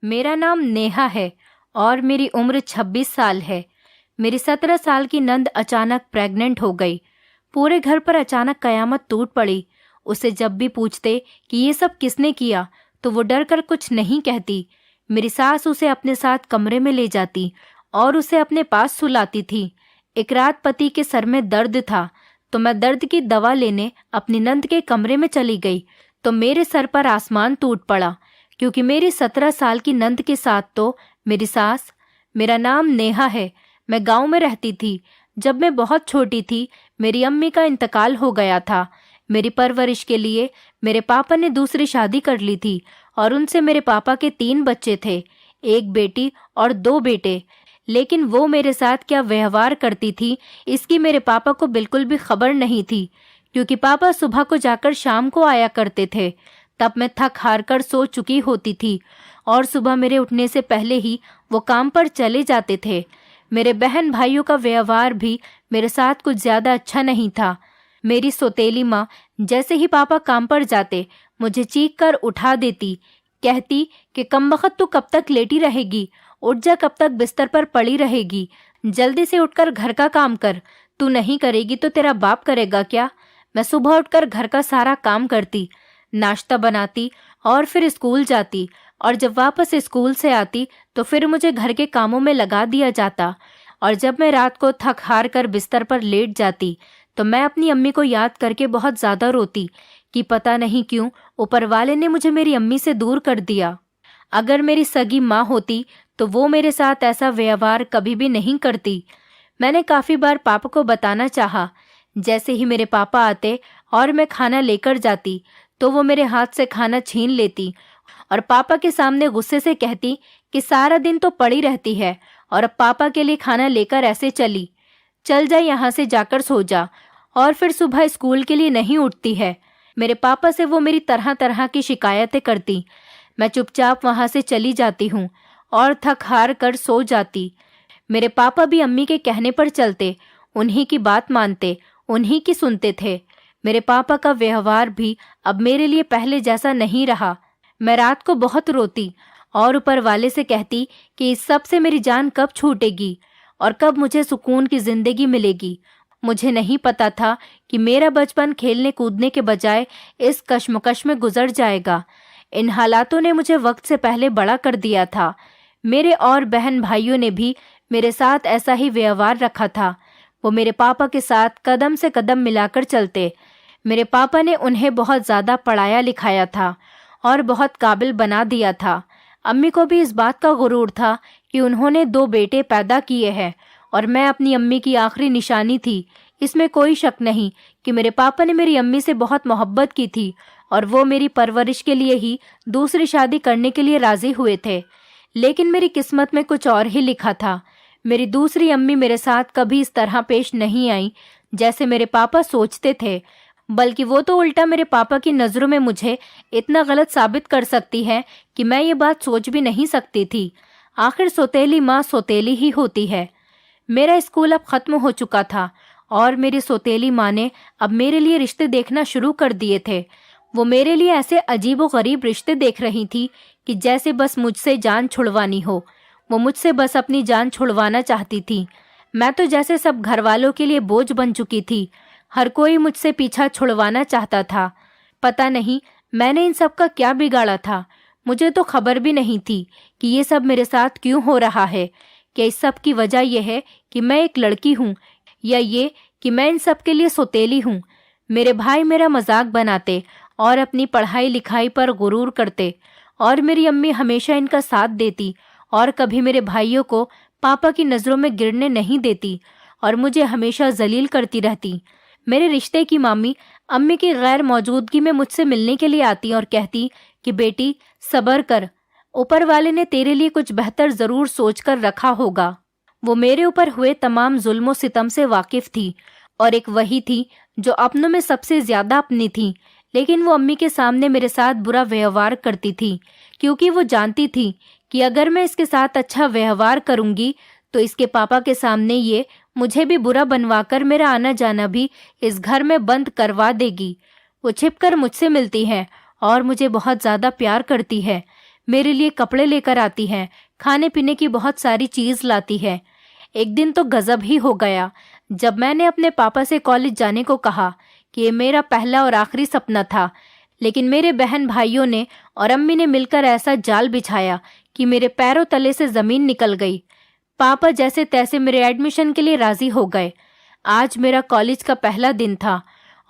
मेरा नाम नेहा है और मेरी उम्र 26 साल है। मेरी 17 साल की नंद अचानक प्रेग्नेंट हो गई। पूरे घर पर अचानक कयामत टूट पड़ी। उसे जब भी पूछते कि ये सब किसने किया तो वो डर कर कुछ नहीं कहती। मेरी सास उसे अपने साथ कमरे में ले जाती और उसे अपने पास सुलाती थी। एक रात पति के सर में दर्द था तो मैं दर्द की दवा लेने अपनी नंद के कमरे में चली गई तो मेरे सर पर आसमान टूट पड़ा, क्योंकि मेरी 17 साल की नंद के साथ तो मेरी सास। मेरा नाम नेहा है। मैं गांव में रहती थी। जब मैं बहुत छोटी थी मेरी अम्मी का इंतकाल हो गया था। मेरी परवरिश के लिए मेरे पापा ने दूसरी शादी कर ली थी और उनसे मेरे पापा के 3 बच्चे थे, एक बेटी और 2 बेटे। लेकिन वो मेरे साथ क्या व्यवहार करती थी इसकी मेरे पापा को बिल्कुल भी खबर नहीं थी, क्योंकि पापा सुबह को जाकर शाम को आया करते थे। तब मैं थक हार कर सो चुकी होती थी और सुबह मेरे उठने से पहले ही वो काम पर चले जाते थे। मेरे बहन भाइयों का व्यवहार भी मेरे साथ कुछ ज्यादा अच्छा नहीं था। मेरी सौतेली माँ जैसे ही पापा काम पर जाते मुझे चीख कर उठा देती, कहती कि कमबख्त तू कब तक लेटी रहेगी, उठ जा, कब तक बिस्तर पर पड़ी रहेगी, जल्दी से उठकर घर का काम कर, तू नहीं करेगी तो तेरा बाप करेगा क्या। मैं सुबह उठकर घर का सारा काम करती, नाश्ता बनाती और फिर स्कूल जाती, और जब वापस स्कूल से आती तो फिर मुझे घर के कामों में लगा दिया जाता। और जब मैं रात को थक हार कर बिस्तर पर लेट जाती तो मैं अपनी अम्मी को याद करके बहुत ज्यादा रोती कि पता नहीं क्यों ऊपर वाले ने मुझे मेरी अम्मी से दूर कर दिया। अगर मेरी सगी माँ होती तो वो मेरे साथ ऐसा व्यवहार कभी भी नहीं करती। मैंने काफी बार पापा को बताना चाहा। जैसे ही मेरे पापा आते और मैं खाना लेकर जाती तो वो मेरे हाथ से खाना छीन लेती और पापा के सामने गुस्से से कहती कि सारा दिन तो पड़ी रहती है और अब पापा के लिए खाना लेकर ऐसे चल जा, यहाँ से जाकर सो जा, और फिर सुबह स्कूल के लिए नहीं उठती है। मेरे पापा से वो मेरी तरह तरह की शिकायतें करती। मैं चुपचाप वहां से चली जाती हूँ और थक हार कर सो जाती। मेरे पापा भी अम्मी के कहने पर चलते, उन्हीं की बात मानते, उन्हीं की सुनते थे। मेरे पापा का व्यवहार भी अब मेरे लिए पहले जैसा नहीं रहा। मैं रात को बहुत रोती और ऊपर वाले से कहती कि इस सब से मेरी जान कब छूटेगी और कब मुझे सुकून की जिंदगी मिलेगी। मुझे नहीं पता था कि मेरा बचपन खेलने कूदने के बजाय इस कश्मकश में गुजर जाएगा। इन हालातों ने मुझे वक्त से पहले बड़ा कर दिया था। मेरे और बहन भाइयों ने भी मेरे साथ ऐसा ही व्यवहार रखा था। वो मेरे पापा के साथ कदम से कदम मिलाकर चलते। मेरे पापा ने उन्हें बहुत ज़्यादा पढ़ाया लिखाया था और बहुत काबिल बना दिया था। अम्मी को भी इस बात का गुरूर था कि उन्होंने 2 बेटे पैदा किए हैं और मैं अपनी अम्मी की आखिरी निशानी थी। इसमें कोई शक नहीं कि मेरे पापा ने मेरी अम्मी से बहुत मोहब्बत की थी और वो मेरी परवरिश के लिए ही दूसरी शादी करने के लिए राजी हुए थे। लेकिन मेरी किस्मत में कुछ और ही लिखा था। मेरी दूसरी अम्मी मेरे साथ कभी इस तरह पेश नहीं आई जैसे मेरे पापा सोचते थे, बल्कि वो तो उल्टा मेरे पापा की नज़रों में मुझे इतना गलत साबित कर सकती है कि मैं ये बात सोच भी नहीं सकती थी। आखिर सौतेली माँ सौतेली ही होती है। मेरा स्कूल अब ख़त्म हो चुका था और मेरी सौतेली माँ ने अब मेरे लिए रिश्ते देखना शुरू कर दिए थे। वो मेरे लिए ऐसे अजीब व गरीब रिश्ते देख रही थी कि जैसे बस मुझसे जान छुड़वानी हो। वो मुझसे बस अपनी जान छुड़वाना चाहती थी। मैं तो जैसे सब घर वालों के लिए बोझ बन चुकी थी। हर कोई मुझसे पीछा छुड़वाना चाहता था। पता नहीं मैंने इन सब का क्या बिगाड़ा था। मुझे तो खबर भी नहीं थी कि ये सब मेरे साथ क्यों हो रहा है। क्या इस सब की वजह यह है कि मैं एक लड़की हूँ, या ये कि मैं इन सब के लिए सौतेली हूँ। मेरे भाई मेरा मजाक बनाते और अपनी पढ़ाई लिखाई पर गुरूर करते, और मेरी अम्मी हमेशा इनका साथ देती और कभी मेरे भाइयों को पापा की नज़रों में गिरने नहीं देती और मुझे हमेशा जलील करती रहती। मेरे रिश्ते की मामी अम्मी की गैर मौजूदगी में मुझसे मिलने के लिए आती और कहती कि बेटी सब्र कर, ऊपर वाले ने तेरे लिए कुछ बेहतर ज़रूर सोच कर रखा होगा। वो मेरे ऊपर हुए तमाम जुल्मों सितम से वाकिफ थी और एक वही थी जो अपनों में सबसे ज़्यादा अपनी थी। लेकिन वो अम्मी के सामने मेरे साथ बुरा व्यवहार करती थी, क्योंकि वो जानती थी कि अगर मैं इसके साथ अच्छा व्यवहार करूंगी तो इसके पापा के सामने ये मुझे भी बुरा बनवाकर मेरा आना जाना भी इस घर में बंद करवा देगी। वो छिपकर मुझसे मिलती है और मुझे बहुत ज़्यादा प्यार करती है। मेरे लिए कपड़े लेकर आती हैं, खाने पीने की बहुत सारी चीज लाती है। एक दिन तो गजब ही हो गया जब मैंने अपने पापा से कॉलेज जाने को कहा कि ये मेरा पहला और आखिरी सपना था। लेकिन मेरे बहन भाइयों ने और अम्मी ने मिलकर ऐसा जाल बिछाया कि मेरे पैरों तले से जमीन निकल गई। पापा जैसे तैसे मेरे एडमिशन के लिए राजी हो गए। आज मेरा कॉलेज का पहला दिन था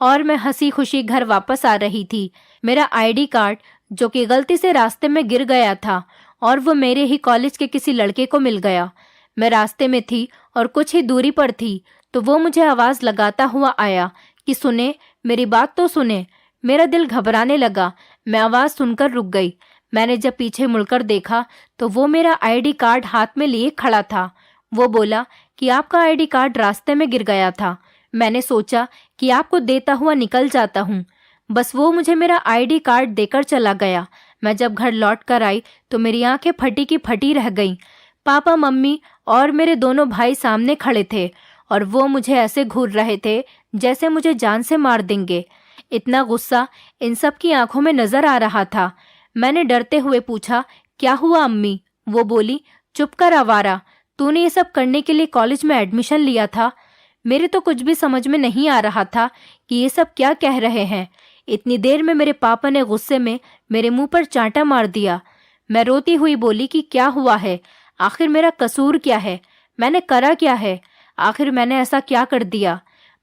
और मैं हंसी खुशी घर वापस आ रही थी। मेरा आईडी कार्ड जो कि गलती से रास्ते में गिर गया था और वो मेरे ही कॉलेज के किसी लड़के को मिल गया। मैं रास्ते में थी और कुछ ही दूरी पर थी तो वो मुझे आवाज लगाता हुआ आया कि सुने, मेरी बात तो सुने। मेरा दिल घबराने लगा। मैं आवाज सुनकर रुक गई। मैंने जब पीछे मुड़कर देखा तो वो मेरा आईडी कार्ड हाथ में लिए खड़ा था। वो बोला कि आपका आईडी कार्ड रास्ते में गिर गया था। मैंने सोचा कि आपको देता हुआ निकल जाता हूँ। बस वो मुझे मेरा आईडी कार्ड देकर चला गया। मैं जब घर लौट कर आई तो मेरी आंखें फटी की फटी रह गईं। पापा, मम्मी और मेरे दोनों भाई सामने खड़े थे और वो मुझे ऐसे घूर रहे थे जैसे मुझे जान से मार देंगे। इतना गुस्सा इन सब की आंखों में नजर आ रहा था। मैंने डरते हुए पूछा, क्या हुआ अम्मी? वो बोली, चुप कर आवारा, तूने ये सब करने के लिए कॉलेज में एडमिशन लिया था? मेरे तो कुछ भी समझ में नहीं आ रहा था कि ये सब क्या कह रहे हैं। इतनी देर में मेरे पापा ने गुस्से में मेरे मुंह पर चांटा मार दिया। मैं रोती हुई बोली कि क्या हुआ है, आखिर मेरा कसूर क्या है, मैंने करा क्या है, आखिर मैंने ऐसा क्या कर दिया?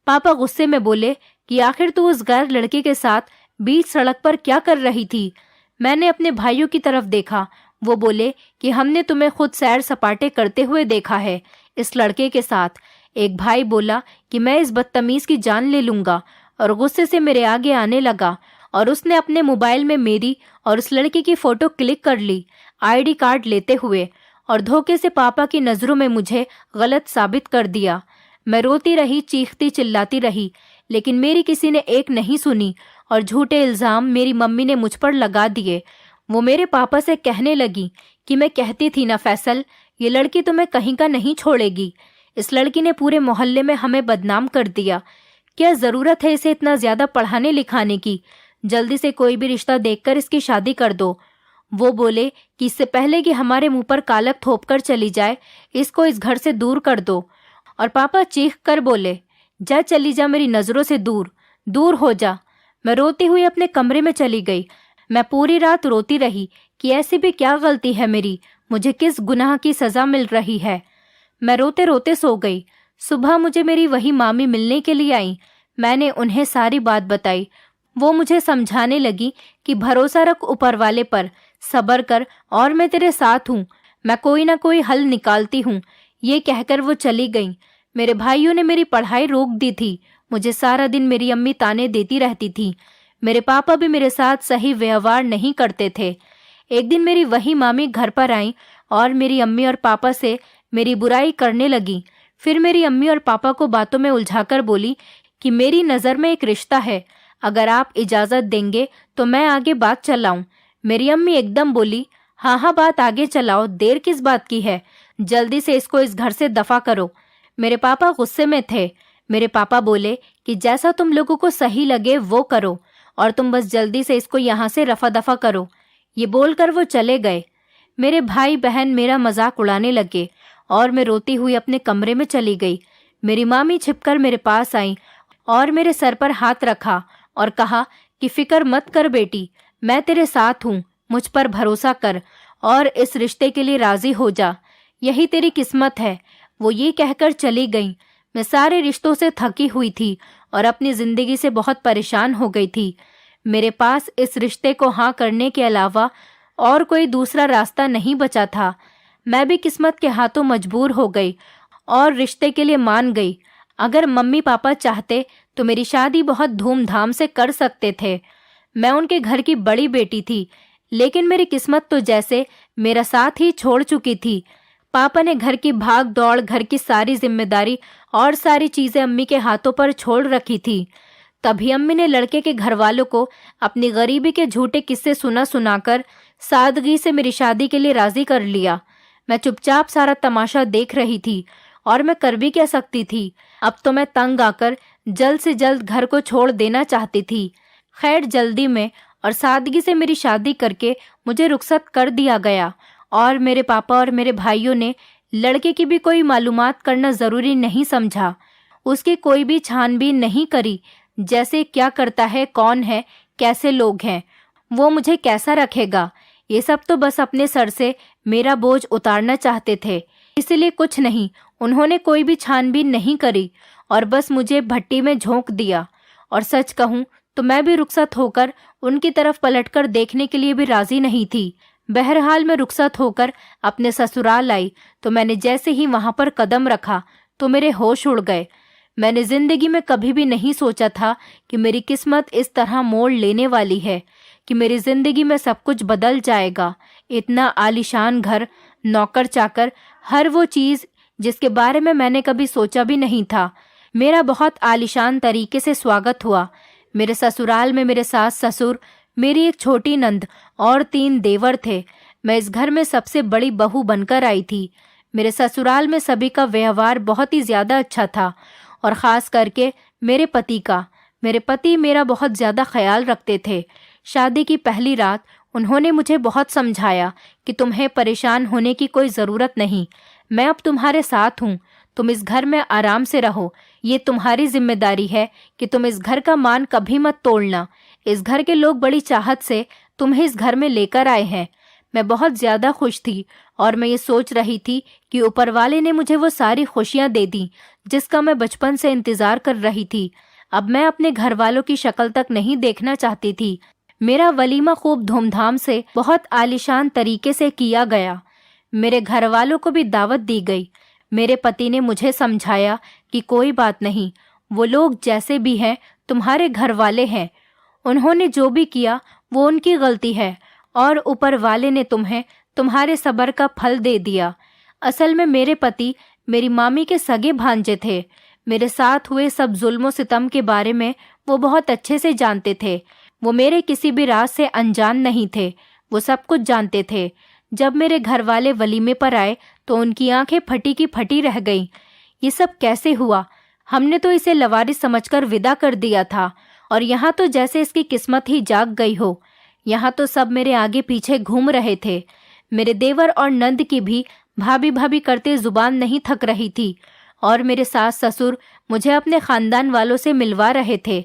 पापा गुस्से में बोले कि आखिर तू उस गैर लड़के के साथ बीच सड़क पर क्या कर रही थी? मैंने अपने भाइयों की तरफ देखा। वो बोले कि हमने तुम्हें खुद सैर सपाटे करते हुए देखा है इस लड़के के साथ। एक भाई बोला कि मैं इस बदतमीज की जान ले लूंगा और गुस्से से मेरे आगे आने लगा और उसने अपने मोबाइल में मेरी और उस लड़के की फोटो क्लिक कर ली आईडी कार्ड लेते हुए और धोखे से पापा की नजरों में मुझे गलत साबित कर दिया। मैं रोती रही, चीखती चिल्लाती रही, लेकिन मेरी किसी ने एक नहीं सुनी और झूठे इल्जाम मेरी मम्मी ने मुझ पर लगा दिए। वो मेरे पापा से कहने लगी कि मैं कहती थी ना फैसल, ये लड़की तुम्हें कहीं का नहीं छोड़ेगी। इस लड़की ने पूरे मोहल्ले में हमें बदनाम कर दिया। क्या जरूरत है इसे इतना ज्यादा पढ़ाने लिखाने की? जल्दी से कोई भी रिश्ता देखकर इसकी शादी कर दो। वो बोले कि इससे पहले कि हमारे मुंह पर कालक थोप कर चली जाए, इसको इस घर से दूर कर दो। और पापा चीख कर बोले, जा चली जा, मेरी नजरों से दूर दूर हो जा। मैं रोती हुई अपने कमरे में चली गई। मैं पूरी रात रोती रही कि ऐसी भी क्या गलती है मेरी, मुझे किस गुनाह की सजा मिल रही है। मैं रोते रोते सो गई। सुबह मुझे मेरी वही मामी मिलने के लिए आई। मैंने उन्हें सारी बात बताई। वो मुझे समझाने लगी कि भरोसा रख ऊपर वाले पर, सब्र कर और मैं तेरे साथ हूँ, मैं कोई ना कोई हल निकालती हूँ। ये कहकर वो चली गई। मेरे भाइयों ने मेरी पढ़ाई रोक दी थी। मुझे सारा दिन मेरी अम्मी ताने देती रहती थी। मेरे पापा भी मेरे साथ सही व्यवहार नहीं करते थे। एक दिन मेरी वही मामी घर पर आई और मेरी अम्मी और पापा से मेरी बुराई करने लगी। फिर मेरी अम्मी और पापा को बातों में उलझाकर बोली कि मेरी नज़र में एक रिश्ता है, अगर आप इजाज़त देंगे तो मैं आगे बात चलाऊं। मेरी अम्मी एकदम बोली, हाँ हाँ बात आगे चलाओ, देर किस बात की है, जल्दी से इसको इस घर से दफा करो। मेरे पापा गुस्से में थे। मेरे पापा बोले कि जैसा तुम लोगों को सही लगे वो करो और तुम बस जल्दी से इसको यहाँ से रफा दफा करो। ये बोलकर वो चले गए। मेरे भाई बहन मेरा मजाक उड़ाने लगे और मैं रोती हुई अपने कमरे में चली गई। मेरी मामी छिपकर मेरे पास आई और मेरे सर पर हाथ रखा और कहा कि फिक्र मत कर बेटी, मैं तेरे साथ हूँ, मुझ पर भरोसा कर और इस रिश्ते के लिए राजी हो जा, यही तेरी किस्मत है। वो ये कहकर चली गई। मैं सारे रिश्तों से थकी हुई थी और अपनी जिंदगी से बहुत परेशान हो गई थी। मेरे पास इस रिश्ते को हाँ करने के अलावा और कोई दूसरा रास्ता नहीं बचा था। मैं भी किस्मत के हाथों मजबूर हो गई और रिश्ते के लिए मान गई। अगर मम्मी पापा चाहते तो मेरी शादी बहुत धूमधाम से कर सकते थे। मैं उनके घर की बड़ी बेटी थी, लेकिन मेरी किस्मत तो जैसे मेरा साथ ही छोड़ चुकी थी। पापा ने घर की भाग दौड़, घर की सारी जिम्मेदारी और सारी चीजें अम्मी के हाथों पर छोड़ रखी थी। तभी अम्मी ने लड़के के घर वालों को अपनी गरीबी के झूठे किस्से सुनाकर सादगी से मेरी शादी के लिए राजी कर लिया। मैं चुपचाप सारा तमाशा देख रही थी और मैं कर भी क्या सकती थी। अब तो मैं तंग आकर जल्द से जल्द घर को छोड़ देना चाहती थी। खैर जल्दी में और सादगी से मेरी शादी करके मुझे रुखसत कर दिया गया। और मेरे पापा और मेरे भाइयों ने लड़के की भी कोई मालूमात करना ज़रूरी नहीं समझा। उसकी कोई भी छानबीन नहीं करी, जैसे क्या करता है, कौन है, कैसे लोग हैं, वो मुझे कैसा रखेगा। ये सब तो बस अपने सर से मेरा बोझ उतारना चाहते थे, इसलिए कुछ नहीं, उन्होंने कोई भी छानबीन नहीं करी और बस मुझे भट्टी में झोंक दिया। और सच कहूँ तो मैं भी रुखसत होकर उनकी तरफ पलटकर देखने के लिए भी राजी नहीं थी। बहरहाल मैं रुखसत होकर अपने ससुराल आई तो मैंने जैसे ही वहां पर कदम रखा तो मेरे होश उड़ गए। मैंने जिंदगी में कभी भी नहीं सोचा था कि मेरी किस्मत इस तरह मोड़ लेने वाली है कि मेरी जिंदगी में सब कुछ बदल जाएगा। इतना आलीशान घर, नौकर चाकर, हर वो चीज जिसके बारे में मैंने कभी सोचा भी नहीं था। मेरा बहुत आलीशान तरीके से स्वागत हुआ। मेरे ससुराल में मेरे सास ससुर, मेरी एक छोटी नंद और 3 देवर थे। मैं इस घर में सबसे बड़ी बहू बनकर आई थी। मेरे ससुराल में सभी का व्यवहार बहुत ही ज्यादा अच्छा था और ख़ास करके मेरे पति का। मेरे पति मेरा बहुत ज़्यादा ख्याल रखते थे। शादी की पहली रात उन्होंने मुझे बहुत समझाया कि तुम्हें परेशान होने की कोई ज़रूरत नहीं, मैं अब तुम्हारे साथ हूँ, तुम इस घर में आराम से रहो। ये तुम्हारी जिम्मेदारी है कि तुम इस घर का मान कभी मत तोड़ना। इस घर के लोग बड़ी चाहत से तुम्हें इस घर में लेकर आए हैं। मैं बहुत ज़्यादा खुश थी और मैं ये सोच रही थी कि ऊपर वाले ने मुझे वो सारी खुशियाँ दे दी जिसका मैं बचपन से इंतज़ार कर रही थी। अब मैं अपने घर वालों की शक्ल तक नहीं देखना चाहती थी। मेरा वलीमा खूब धूमधाम से, बहुत आलीशान तरीके से किया गया। मेरे घर वालों को भी दावत दी गई। मेरे पति ने मुझे समझाया कि कोई बात नहीं, वो लोग जैसे भी हैं तुम्हारे घर वाले हैं, उन्होंने जो भी किया वो उनकी गलती है और ऊपर वाले ने तुम्हें तुम्हारे सब्र का फल दे दिया। असल में मेरे पति मेरी मामी के सगे भांजे थे। मेरे साथ हुए सब जुल्मों सितम के बारे में वो बहुत अच्छे से जानते थे। वो मेरे किसी भी राज से अनजान नहीं थे, वो सब कुछ जानते थे। जब मेरे घर वाले वलीमे पर आए तो उनकी आंखें फटी की फटी रह गईं। ये सब कैसे हुआ? हमने तो इसे लवारिस समझकर विदा कर दिया था और यहाँ तो जैसे इसकी किस्मत ही जाग गई हो। यहाँ तो सब मेरे आगे पीछे घूम रहे थे। मेरे देवर और नंद की भी भाभी भाभी करते जुबान नहीं थक रही थी और मेरे सास ससुर मुझे अपने खानदान वालों से मिलवा रहे थे।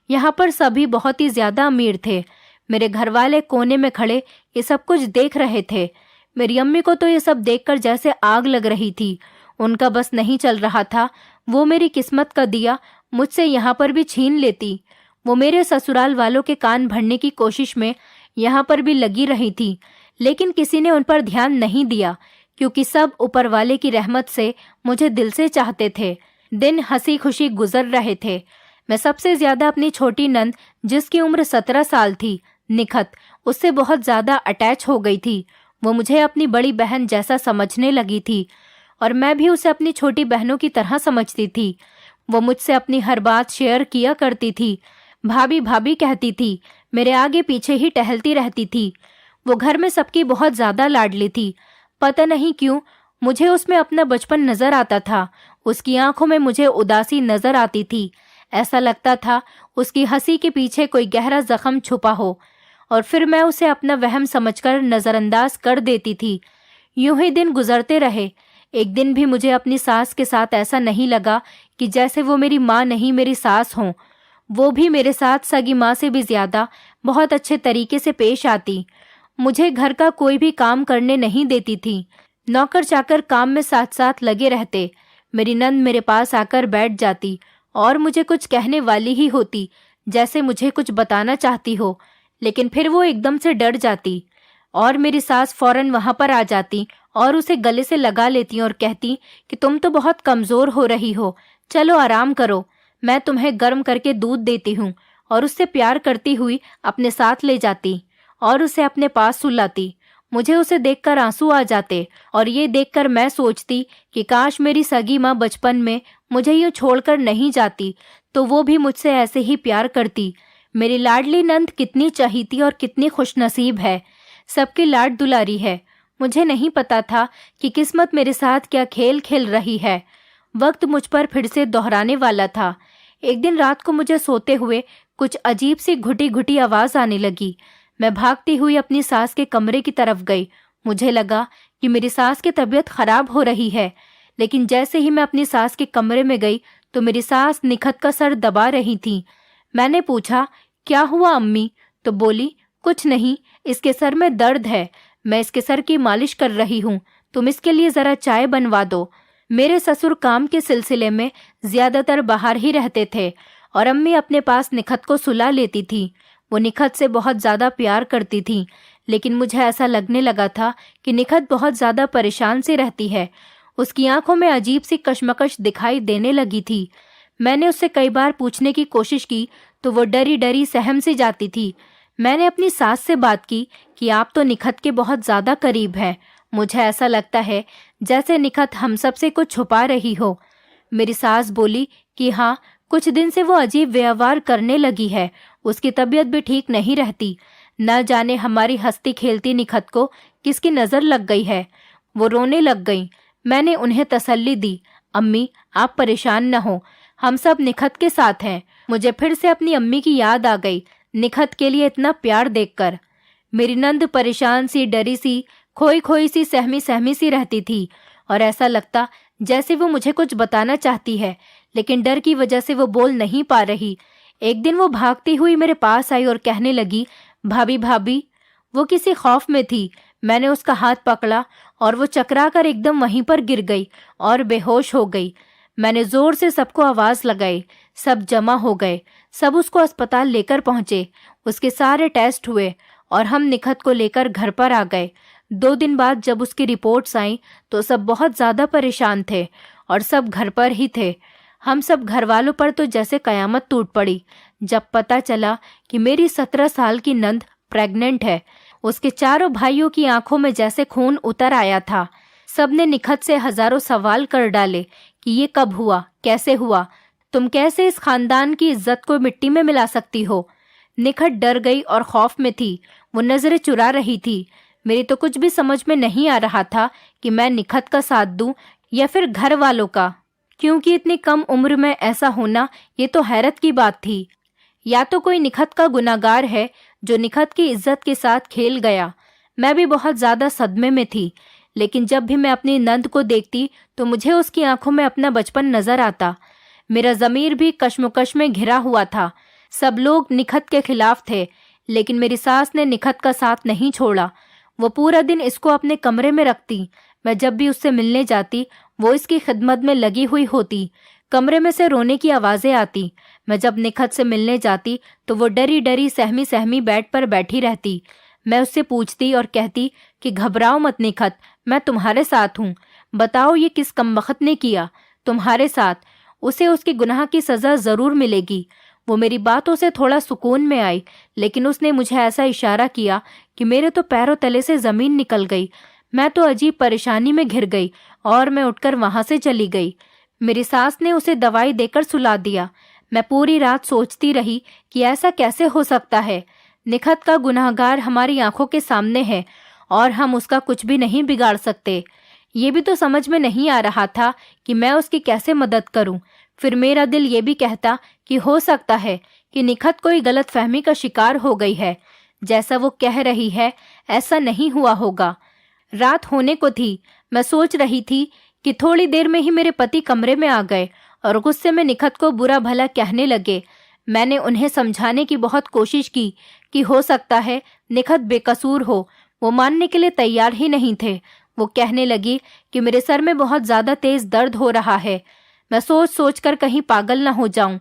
यहाँ पर सभी बहुत ही ज्यादा अमीर थे। मेरे घर वाले कोने में खड़े ये सब कुछ देख रहे थे। मेरी अम्मी को तो ये सब देखकर जैसे आग लग रही थी। उनका बस नहीं चल रहा था, वो मेरी किस्मत का दिया मुझसे यहाँ पर भी छीन लेती। वो मेरे ससुराल वालों के कान भरने की कोशिश में यहाँ पर भी लगी रही थी, लेकिन किसी ने उन पर ध्यान नहीं दिया क्योंकि सब ऊपर वाले की रहमत से मुझे दिल से चाहते थे। दिन हंसी खुशी गुजर रहे थे। मैं सबसे ज्यादा अपनी छोटी नंद, जिसकी उम्र 17 साल थी, निखत, उससे बहुत ज्यादा अटैच हो गई थी। वो मुझे अपनी बड़ी बहन जैसा समझने लगी थी और मैं भी उसे अपनी छोटी बहनों की तरह समझती थी। वो मुझसे अपनी हर बात शेयर किया करती थी। भाभी भाभी कहती थी, मेरे आगे पीछे ही टहलती रहती थी। वो घर में सबकी बहुत ज्यादा लाडली थी। पता नहीं क्यों मुझे उसमें अपना बचपन नजर आता था। उसकी आंखों में मुझे उदासी नजर आती थी। ऐसा लगता था उसकी हंसी के पीछे कोई गहरा जख्म छुपा हो और फिर मैं उसे अपना वहम समझकर नजरअंदाज कर देती थी। यूं ही दिन गुजरते रहे। एक दिन भी मुझे अपनी सास के साथ ऐसा नहीं लगा कि जैसे वो मेरी माँ नहीं मेरी सास हों। वो भी मेरे साथ सगी माँ से भी ज्यादा बहुत अच्छे तरीके से पेश आती। मुझे घर का कोई भी काम करने नहीं देती थी। नौकर चाकर काम में साथ साथ लगे रहते। मेरी नंद मेरे पास आकर बैठ जाती और मुझे कुछ कहने वाली ही होती, जैसे मुझे कुछ बताना चाहती हो, लेकिन फिर वो एकदम से डर जाती और मेरी सास फौरन वहां पर आ जाती और उसे गले से लगा लेती और कहती कि तुम तो बहुत कमजोर हो रही हो, चलो आराम करो, मैं तुम्हें गर्म करके दूध देती हूँ। और उससे प्यार करती हुई अपने साथ ले जाती और उसे अपने पास सुलाती। मुझे उसे देखकर आंसू आ जाते और ये देखकर मैं सोचती कि काश मेरी सगी माँ बचपन में मुझे यूं छोड़कर नहीं जाती तो वो भी मुझसे ऐसे ही प्यार करती। मेरी लाडली नंद कितनी चहीती और कितनी खुशनसीब है, सबकी लाड दुलारी है। मुझे नहीं पता था कि किस्मत मेरे साथ क्या खेल खेल रही है। वक्त मुझ पर फिर से दोहराने वाला था। एक दिन रात को मुझे सोते हुए कुछ अजीब सी घुटी घुटी आवाज आने लगी। मैं भागती हुई अपनी सास के कमरे की तरफ गई। मुझे लगा कि मेरी सास की तबीयत खराब हो रही है, लेकिन जैसे ही मैं अपनी सास के कमरे में गई तो मेरी सास निखत का सर दबा रही थी। मैंने पूछा, क्या हुआ अम्मी? तो बोली, कुछ नहीं, इसके सर में दर्द है, मैं इसके सर की मालिश कर रही हूँ, तुम इसके लिए जरा चाय बनवा दो। मेरे ससुर काम के सिलसिले में ज्यादातर बाहर ही रहते थे और अम्मी अपने पास निखत को सुला लेती थी। वो निखत से बहुत ज्यादा प्यार करती थी, लेकिन मुझे ऐसा लगने लगा था कि निखत बहुत ज्यादा परेशान सी रहती है। उसकी आंखों में अजीब सी कशमकश दिखाई देने लगी थी। मैंने उससे कई बार पूछने की कोशिश की तो वो डरी डरी सहम सी जाती थी। मैंने अपनी सास से बात की कि आप तो निखत के बहुत ज्यादा करीब हैं, मुझे ऐसा लगता है जैसे निखत हम सब से कुछ छुपा रही हो। मेरी सास बोली कि हाँ, कुछ दिन से वो अजीब व्यवहार करने लगी है, उसकी तबीयत भी ठीक नहीं रहती। न जाने हमारी हंसती खेलती निखत को किसकी नजर लग गई है। वो रोने लग गई। मैंने उन्हें तसल्ली दी, अम्मी आप परेशान न हो, हम सब निखत के साथ हैं। मुझे फिर से अपनी अम्मी की याद आ गई, निखत के लिए इतना प्यार देखकर। मेरी नंद परेशान सी, डरी सी, खोई खोई सी, सहमी सहमी सी रहती थी और ऐसा लगता जैसे वो मुझे कुछ बताना चाहती है, लेकिन डर की वजह से वो बोल नहीं पा रही। एक दिन वो भागती हुई मेरे पास आई और कहने लगी, भाभी भाभी। वो किसी खौफ में थी। मैंने उसका हाथ पकड़ा और वो चकरा कर एकदम वहीं पर गिर गई और बेहोश हो गई। मैंने जोर से सबको आवाज लगाई, सब जमा हो गए, सब उसको अस्पताल लेकर पहुंचे। उसके सारे टेस्ट हुए और हम निखत को लेकर घर पर आ गए। 2 दिन बाद जब उसकी रिपोर्ट्स आई तो सब बहुत ज्यादा परेशान थे और सब घर पर ही थे। हम सब घर वालों पर तो जैसे कयामत टूट पड़ी जब पता चला कि मेरी 17 साल की नंद प्रेग्नेंट है। उसके चारों भाइयों की आंखों में जैसे खून उतर आया था। सबने निखत से हजारों सवाल कर डाले कि ये कब हुआ, कैसे हुआ, तुम कैसे इस खानदान की इज्जत को मिट्टी में मिला सकती हो। निखत डर गई और खौफ में थी। वो नजरें चुरा रही थी। मेरी तो कुछ भी समझ में नहीं आ रहा था कि मैं निखत का साथ दूं या फिर घर वालों का, क्योंकि इतनी कम उम्र में ऐसा होना ये तो हैरत की बात थी। या तो कोई निखत का गुनाहगार है जो निखत की इज्जत के साथ खेल गया। मैं भी बहुत ज्यादा सदमे में थी, लेकिन जब भी मैं अपनी नंद को देखती तो मुझे उसकी आंखों में अपना बचपन नजर आता। मेरा ज़मीर भी कश्मकश में घिरा हुआ था। सब लोग निखत के खिलाफ थे, लेकिन मेरी सास ने निखत का साथ नहीं छोड़ा। वो पूरा दिन इसको अपने कमरे में रखती। मैं जब भी उससे मिलने जाती वो इसकी खिदमत में लगी हुई होती। कमरे में से रोने की आवाजें आती। मैं जब निखत से मिलने जाती तो वो डरी डरी सहमी सहमी बेड पर बैठी रहती। मैं उससे पूछती और कहती कि घबराओ मत निखत, मैं तुम्हारे साथ हूँ। बताओ ये किस कमबख्त ने किया तुम्हारे साथ, उसे उसके गुनाह की सजा जरूर मिलेगी। वो मेरी बातों से थोड़ा सुकून में आई, लेकिन उसने मुझे ऐसा इशारा किया कि मेरे तो पैरों तले से जमीन निकल गई। मैं तो अजीब परेशानी में घिर गई और मैं उठकर वहां से चली गई। मेरी सास ने उसे दवाई देकर सुला दिया। मैं पूरी रात सोचती रही कि ऐसा कैसे हो सकता है। निखत का गुनाहगार हमारी आंखों के सामने है और हम उसका कुछ भी नहीं बिगाड़ सकते। ये भी तो समझ में नहीं आ रहा था कि मैं उसकी कैसे मदद करूं। फिर मेरा दिल ये भी कहता कि हो सकता है कि निखत कोई गलत फहमी का शिकार हो गई है। जैसा वो कह रही है ऐसा नहीं हुआ होगा। रात होने को थी। मैं सोच रही थी कि थोड़ी देर में ही मेरे पति कमरे में आ गए और गुस्से में निखत को बुरा भला कहने लगे। मैंने उन्हें समझाने की बहुत कोशिश की कि हो सकता है निखत बेकसूर हो। वो मानने के लिए तैयार ही नहीं थे। वो कहने लगी कि मेरे सर में बहुत ज्यादा तेज दर्द हो रहा है। मैं सोच सोच कर कहीं पागल न हो जाऊं।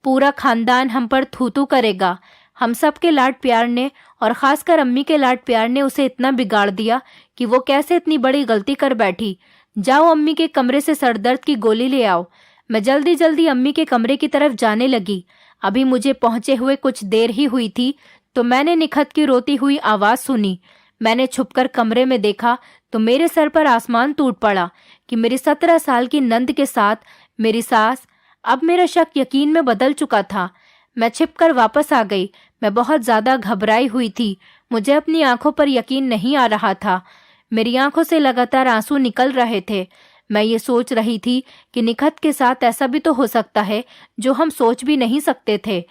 पूरा खानदान हम पर थूथू करेगा। हम सब के लाड प्यार ने और खासकर अम्मी के लाड प्यार ने उसे इतना बिगाड़ दिया कि वो कैसे इतनी बड़ी गलती कर बैठी। जाओ अम्मी के कमरे से सरदर्द की गोली ले आओ। मैं जल्दी जल्दी अम्मी के कमरे की तरफ जाने लगी। अभी मुझे पहुंचे हुए कुछ देर ही हुई थी तो मैंने निखत की रोती हुई आवाज सुनी। मैंने छुपकर कमरे में देखा तो मेरे सर पर आसमान टूट पड़ा कि मेरी 17 साल की नंद के साथ मेरी सास। अब मेरा शक यकीन में बदल चुका था। मैं छिपकर वापस आ गई। मैं बहुत ज्यादा घबराई हुई थी। मुझे अपनी आंखों पर यकीन नहीं आ रहा था। मेरी आंखों से लगातार आंसू निकल रहे थे। मैं ये सोच रही थी कि निखत के साथ ऐसा भी तो हो सकता है जो हम सोच भी नहीं सकते थे।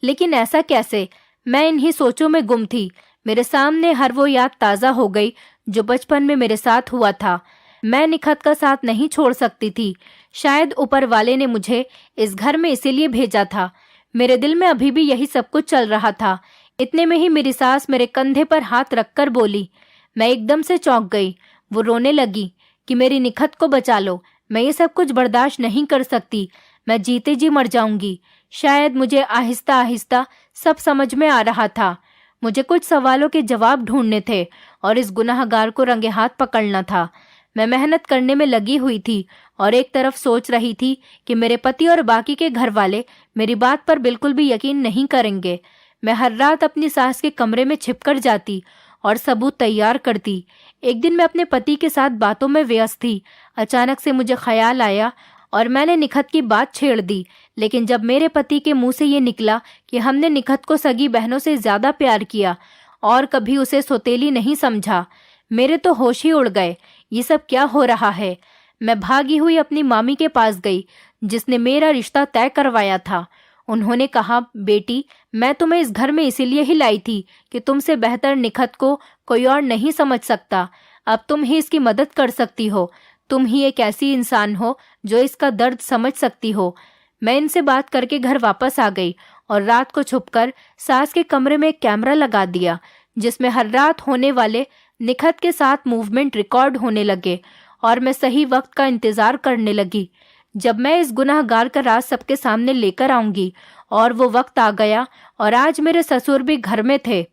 लेकिन ऐसा कैसे? मैं इन्हीं सोचों में गुम थी। मेरे सामने हर वो याद ताज़ा हो गई जो बचपन में मेरे साथ हुआ था। मैं निखत का साथ नहीं छोड़ सकती थी। शायद ऊपर वाले ने मुझे इस घर में इसीलिए भेजा था। मेरे दिल में अभी भी यही सब कुछ चल रहा था। इतने में ही मेरी सास मेरे कंधे पर हाथ रखकर बोली। मैं एकदम से चौंक गई। वो रोने लगी कि मेरी निखत को बचा लो, मैं ये सब कुछ बर्दाश्त नहीं कर सकती, मैं जीते जी मर जाऊंगी। शायद मुझे आहिस्ता आहिस्ता सब समझ में आ रहा था। मुझे कुछ सवालों के जवाब ढूंढने थे और इस गुनाहगार को रंगे हाथ पकड़ना था। मैं मेहनत करने में लगी हुई थी और एक तरफ सोच रही थी कि मेरे पति और बाकी के घर वाले मेरी बात पर बिल्कुल भी यकीन नहीं करेंगे। मैं हर रात अपनी सास के कमरे में छिपकर जाती और सबूत तैयार करती। एक दिन मैं अपने पति के साथ बातों में व्यस्त थी। अचानक से मुझे ख्याल आया और मैंने निखत की बात छेड़ दी। लेकिन जब मेरे पति के मुंह से ये निकला कि हमने निखत को सगी बहनों से ज्यादा प्यार किया और कभी उसे सौतेली नहीं समझा, मेरे तो होश ही उड़ गए। ये सब क्या हो रहा है? मैं भागी हुई अपनी मामी के पास गई जिसने मेरा रिश्ता तय करवाया था। उन्होंने कहा, बेटी, मैं तुम्हें इस घर में इसीलिए ही लाई थी कि तुमसे बेहतर निखत को कोई और नहीं समझ सकता। अब तुम ही इसकी मदद कर सकती हो। तुम ही एक ऐसी इंसान हो जो इसका दर्द समझ सकती हो। मैं इनसे बात करके घर वापस आ गई और रात को छुपकर सास के कमरे में एक कैमरा लगा दिया जिसमें हर रात होने वाले निखत के साथ मूवमेंट रिकॉर्ड होने लगे और मैं सही वक्त का इंतजार करने लगी जब मैं इस गुनाहगार का राज सबके सामने लेकर आऊंगी। और वो वक्त आ गया और आज मेरे ससुर भी घर में थे।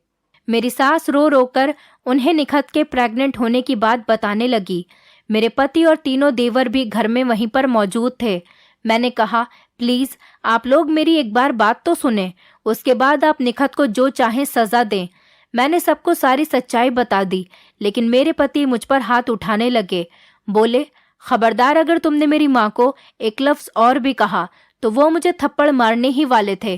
मेरी सास रो रो कर उन्हें निखत के प्रेग्नेंट होने की बात बताने लगी। मेरे पति और तीनों देवर भी घर में वहीं पर मौजूद थे। मैंने कहा, प्लीज आप लोग मेरी एक बार बात तो सुने, उसके बाद आप निखत को जो चाहें सजा दें। मैंने सबको सारी सच्चाई बता दी, लेकिन मेरे पति मुझ पर हाथ उठाने लगे। बोले, खबरदार, अगर तुमने मेरी माँ को एक लफ्ज और भी कहा तो वो मुझे थप्पड़ मारने ही वाले थे।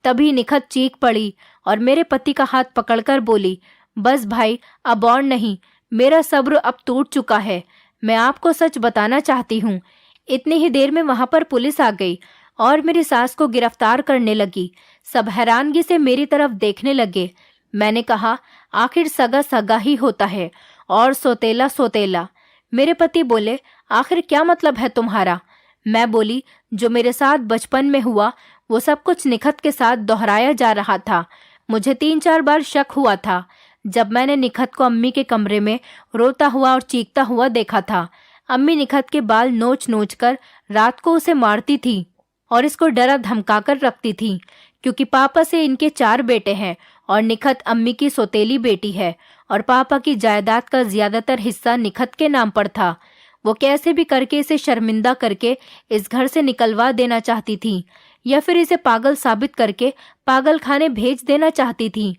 तभी निखत चीख पड़ी और मेरे पति का हाथ पकड़कर बोली, बस भाई, अब और नहीं, मेरा सब्र अब टूट चुका है। मैं आपको सच बताना चाहती हूँ। इतनी ही देर में वहां पर पुलिस आ गई और मेरी सास को गिरफ्तार करने लगी। सब हैरानगी से मेरी तरफ देखने लगे। मैंने कहा, आखिर सगा सगा ही होता है और सौतेला सौतेला। मेरे पति बोले, आखिर क्या मतलब है तुम्हारा? मैं बोली, जो मेरे साथ बचपन में हुआ वो सब कुछ निखत के साथ दोहराया जा रहा था। मुझे 3-4 बार शक हुआ था जब मैंने निखत को अम्मी के कमरे में रोता हुआ और चीखता हुआ देखा था। अम्मी निखत के बाल नोच नोच कर रात को उसे मारती थी और इसको डरा धमका कर रखती थी, क्योंकि पापा से इनके 4 बेटे हैं और निखत अम्मी की सौतेली बेटी है और पापा की जायदाद का ज्यादातर हिस्सा निखत के नाम पर था। वो कैसे भी करके इसे शर्मिंदा करके इस घर से निकलवा देना चाहती थी या फिर इसे पागल साबित करके पागल खाने भेज देना चाहती थी।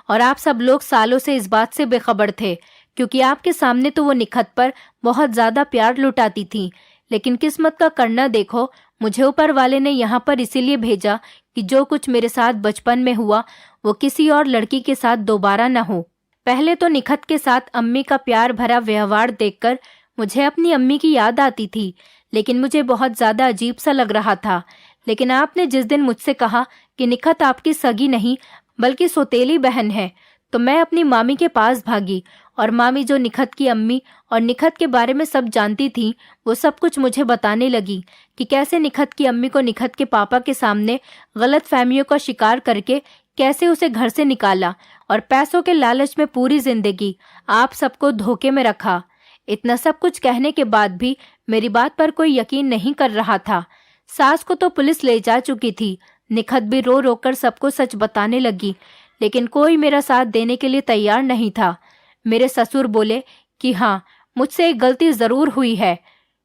और आप सब लोग सालों से इस बात से बेखबर थे, क्योंकि आपके सामने तो वो निखत पर बहुत ज्यादा प्यार लुटाती थी। लेकिन किस्मत का करना देखो, मुझे ऊपर वाले ने यहाँ पर इसीलिए भेजा कि जो कुछ मेरे साथ बचपन में हुआ वो किसी और लड़की के साथ दोबारा न हो। पहले तो निखत के साथ अम्मी का प्यार भरा व्यवहार देखकर मुझे अपनी अम्मी की याद आती थी, लेकिन मुझे बहुत ज्यादा अजीब सा लग रहा था। लेकिन आपने जिस दिन मुझसे कहा कि निखत आपकी सगी नहीं बल्कि सौतेली बहन है, तो मैं अपनी मामी के पास भागी और मामी, जो निखत की अम्मी और निखत के बारे में सब जानती थी, वो सब कुछ मुझे बताने लगी कि कैसे निखत की अम्मी को निखत के पापा के सामने गलत फहमियों का शिकार करके कैसे उसे घर से निकाला और पैसों के लालच में पूरी जिंदगी आप सबको धोखे में रखा। इतना सब कुछ कहने के बाद भी मेरी बात पर कोई यकीन नहीं कर रहा था। सास को तो पुलिस ले जा चुकी थी। निखत भी रो रो कर सबको सच बताने लगी, लेकिन कोई मेरा साथ देने के लिए तैयार नहीं था। मेरे ससुर बोले कि हाँ, मुझसे एक गलती जरूर हुई है,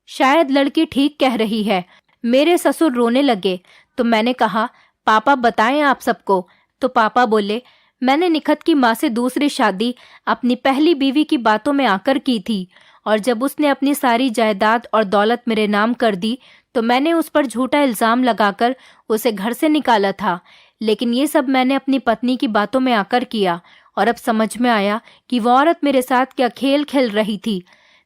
शायद लड़की ठीक कह रही है। मेरे ससुर रोने लगे तो मैंने कहा, पापा बताएं आप सबको। तो पापा बोले, मैंने निखत की माँ से दूसरी शादी अपनी पहली बीवी की बातों में आकर की थी, और जब उसने अपनी सारी जायदाद और दौलत मेरे नाम कर दी तो मैंने उस पर झूठा इल्जाम लगाकर उसे घर से निकाला था। लेकिन ये सब मैंने अपनी पत्नी की बातों में आकर किया, और अब समझ में आया कि वो औरत मेरे साथ क्या खेल खेल रही थी।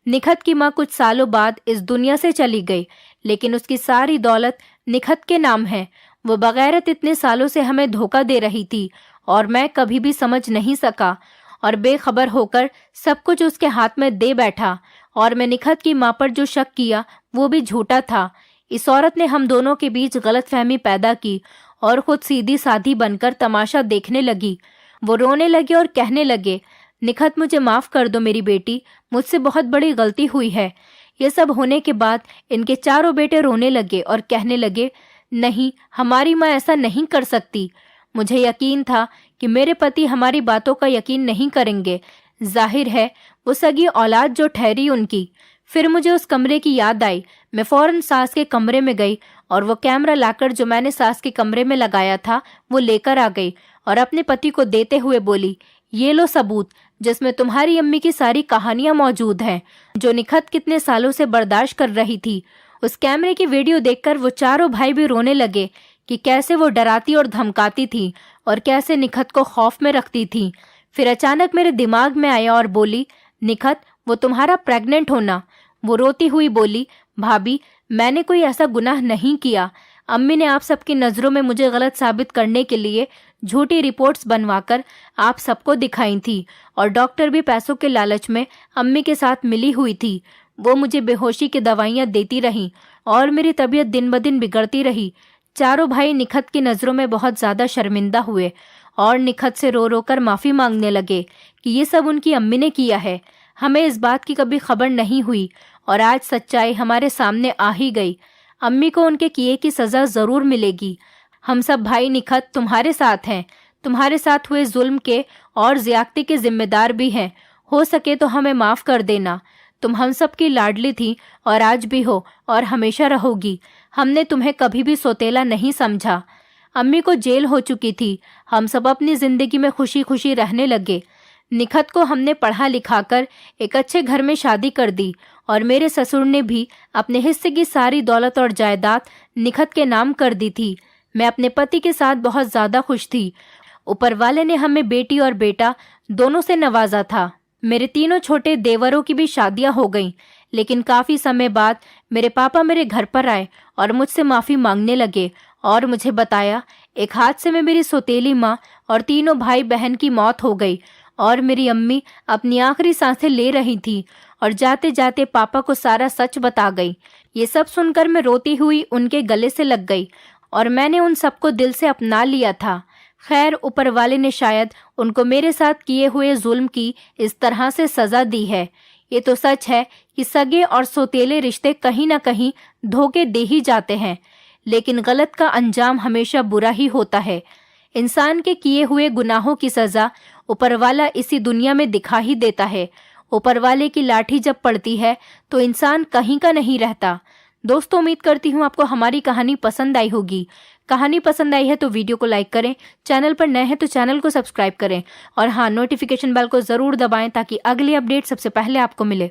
निखत की माँ कुछ सालों बाद इस दुनिया से चली गई, लेकिन उसकी सारी दौलत निखत के नाम है। वो बगैरत इतने सालों से हमें धोखा दे रही थी और मैं कभी भी समझ नहीं सका और बेखबर होकर सब कुछ उसके हाथ में दे बैठा। और मैं निखत की माँ पर जो शक किया वो भी झूठा था। इस औरत ने हम दोनों के बीच गलतफहमी पैदा की और खुद सीधी साधी बनकर तमाशा देखने लगी। वो रोने लगे और कहने लगे, निखत मुझे माफ कर दो मेरी बेटी, मुझसे बहुत बड़ी गलती हुई है। ये सब होने के बाद इनके चारों बेटे रोने लगे और कहने लगे, नहीं, हमारी माँ ऐसा नहीं कर सकती। मुझे यकीन था कि मेरे पति हमारी बातों का यकीन नहीं करेंगे। जाहिर है वो सगी औलाद जो ठहरी उनकी। फिर मुझे उस कमरे की याद आई। मैं फौरन सास के कमरे में गई और वो कैमरा लाकर जो मैंने सास के कमरे में लगाया था वो लेकर आ गई और अपने पति को देते हुए बोली, ये लो सबूत जिसमें तुम्हारी अम्मी की सारी कहानियां मौजूद हैं जो निखत कितने सालों से बर्दाश्त कर रही थी। उस कैमरे की वीडियो देखकर वो चारों भाई भी रोने लगे कि कैसे वो डराती और धमकाती थी और कैसे निखत को खौफ में रखती थी। फिर अचानक मेरे दिमाग में आया और बोली, निखत वो तुम्हारा प्रेग्नेंट होना। वो रोती हुई बोली, भाभी मैंने कोई ऐसा गुनाह नहीं किया। अम्मी ने आप सबकी नज़रों में मुझे गलत साबित करने के लिए झूठी रिपोर्ट्स बनवाकर आप सबको दिखाई थी और डॉक्टर भी पैसों के लालच में अम्मी के साथ मिली हुई थी। वो मुझे बेहोशी की दवाइयाँ देती रहीं और मेरी तबीयत दिन ब दिन बिगड़ती रही। चारों भाई निखत की नज़रों में बहुत ज़्यादा शर्मिंदा हुए और निखत से रो रो कर माफ़ी मांगने लगे कि ये सब उनकी अम्मी ने किया है। हमें इस बात की कभी खबर नहीं हुई और आज सच्चाई हमारे सामने आ ही गई। अम्मी को उनके किए की सज़ा ज़रूर मिलेगी। हम सब भाई निखत तुम्हारे साथ हैं। तुम्हारे साथ हुए जुल्म के और ज़्यादती के जिम्मेदार भी हैं। हो सके तो हमें माफ़ कर देना। तुम हम सब की लाडली थी और आज भी हो और हमेशा रहोगी। हमने तुम्हें कभी भी सौतेला नहीं समझा। अम्मी को जेल हो चुकी थी। हम सब अपनी ज़िंदगी में खुशी खुशी रहने लगे। निखत को हमने पढ़ा लिखाकर एक अच्छे घर में शादी कर दी और मेरे ससुर ने भी अपने हिस्से की सारी दौलत और जायदाद निखत के नाम कर दी थी। मैं अपने पति के साथ बहुत ज़्यादा खुश थी। ऊपर वाले ने हमें बेटी और बेटा दोनों से नवाजा था। मेरे तीनों छोटे देवरों की भी शादियां हो गईं, लेकिन काफ़ी समय बाद मेरे पापा मेरे घर पर आए और मुझसे माफ़ी मांगने लगे और मुझे बताया, एक हादसे में मेरी सौतेली माँ और तीनों भाई बहन की मौत हो गई और मेरी अम्मी अपनी आखिरी सांसें ले रही थी और जाते जाते पापा को सारा सच बता गई। ये सब सुनकर मैं रोती हुई उनके गले से लग गई और मैंने उन सबको दिल से अपना लिया था। खैर ऊपर वाले ने शायद उनको मेरे साथ किए हुए जुल्म की इस तरह से सज़ा दी है। ये तो सच है कि सगे और सौतेले रिश्ते कहीं ना कहीं धोखे दे ही जाते हैं, लेकिन गलत का अंजाम हमेशा बुरा ही होता है। इंसान के किए हुए गुनाहों की सज़ा ऊपर वाला इसी दुनिया में दिखा ही देता है। ऊपर वाले की लाठी जब पड़ती है तो इंसान कहीं का नहीं रहता। दोस्तों उम्मीद करती हूँ आपको हमारी कहानी पसंद आई होगी। कहानी पसंद आई है तो वीडियो को लाइक करें, चैनल पर नए हैं तो चैनल को सब्सक्राइब करें और हाँ, नोटिफिकेशन बेल को ज़रूर दबाएं ताकि अगली अपडेट सबसे पहले आपको मिले।